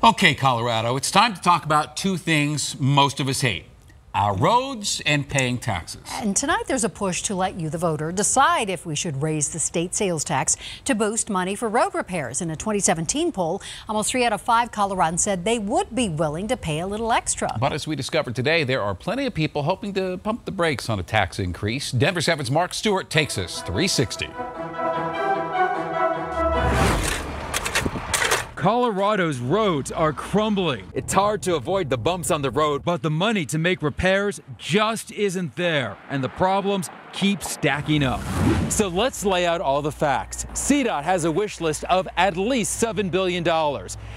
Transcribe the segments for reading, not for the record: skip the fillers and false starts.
Okay, Colorado, it's time to talk about two things most of us hate: our roads and paying taxes. And tonight there's a push to let you, the voter, decide if we should raise the state sales tax to boost money for road repairs. In a 2017 poll, almost 3 out of 5 Coloradans said they would be willing to pay a little extra. But as we discovered today, there are plenty of people hoping to pump the brakes on a tax increase. Denver 7's Mark Stewart takes us 360. Colorado's roads are crumbling. It's hard to avoid the bumps on the road, but the money to make repairs just isn't there, and the problems keep stacking up. So let's lay out all the facts. CDOT has a wish list of at least $7 billion.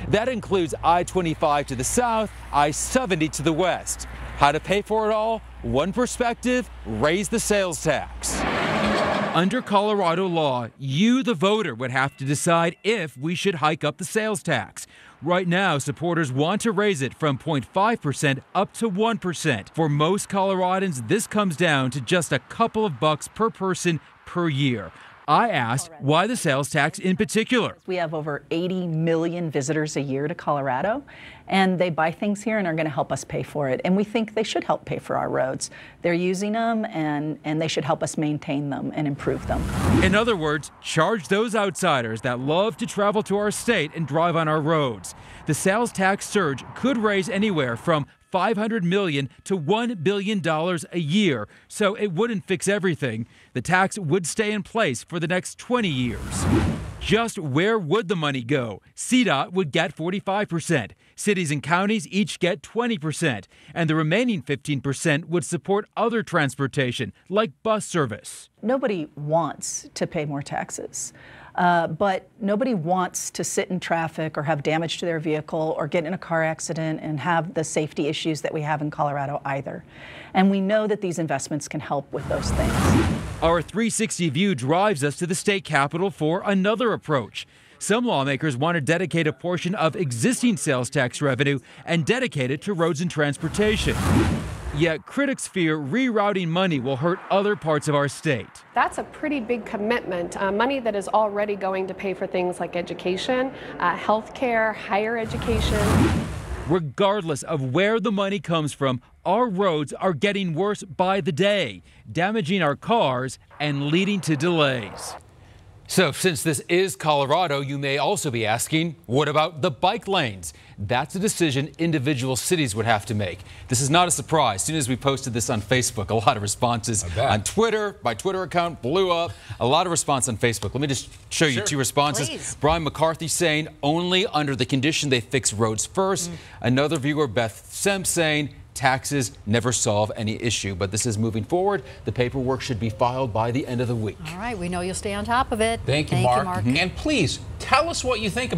That includes I-25 to the south, I-70 to the west. How to pay for it all? One perspective: raise the sales tax. Under Colorado law, you, the voter, would have to decide if we should hike up the sales tax. Right now, supporters want to raise it from 0.5% up to 1%. For most Coloradans, this comes down to just a couple of bucks per person per year. I asked why the sales tax in particular. We have over 80 million visitors a year to Colorado, and they buy things here and are going to help us pay for it. And we think they should help pay for our roads. They're using them, and they should help us maintain them and improve them. In other words, charge those outsiders that love to travel to our state and drive on our roads. The sales tax surge could raise anywhere from $500 million to $1 billion a year, so it wouldn't fix everything. The tax would stay in place for the next 20 years. Just where would the money go? CDOT would get 45%. Cities and counties each get 20%. And the remaining 15% would support other transportation, like bus service. Nobody wants to pay more taxes. But nobody wants to sit in traffic or have damage to their vehicle or get in a car accident and have the safety issues that we have in Colorado either. And we know that these investments can help with those things. Our 360 view drives us to the state capitol for another approach. Some lawmakers want to dedicate a portion of existing sales tax revenue and dedicate it to roads and transportation. Yet critics fear rerouting money will hurt other parts of our state. That's a pretty big commitment, money that is already going to pay for things like education, healthcare, higher education. Regardless of where the money comes from, our roads are getting worse by the day, damaging our cars and leading to delays. So since this is Colorado, you may also be asking, what about the bike lanes? That's a decision individual cities would have to make. This is not a surprise. As soon as we posted this on Facebook, a lot of responses on Twitter. My Twitter account blew up. A lot of response on Facebook. Let me just show you two responses. Please. Brian McCarthy saying only under the condition they fix roads first. Another viewer, Beth Semp, saying taxes never solve any issue, but this is moving forward. The paperwork should be filed by the end of the week. All right, we know you'll stay on top of it. Thank you, Mark. And please tell us what you think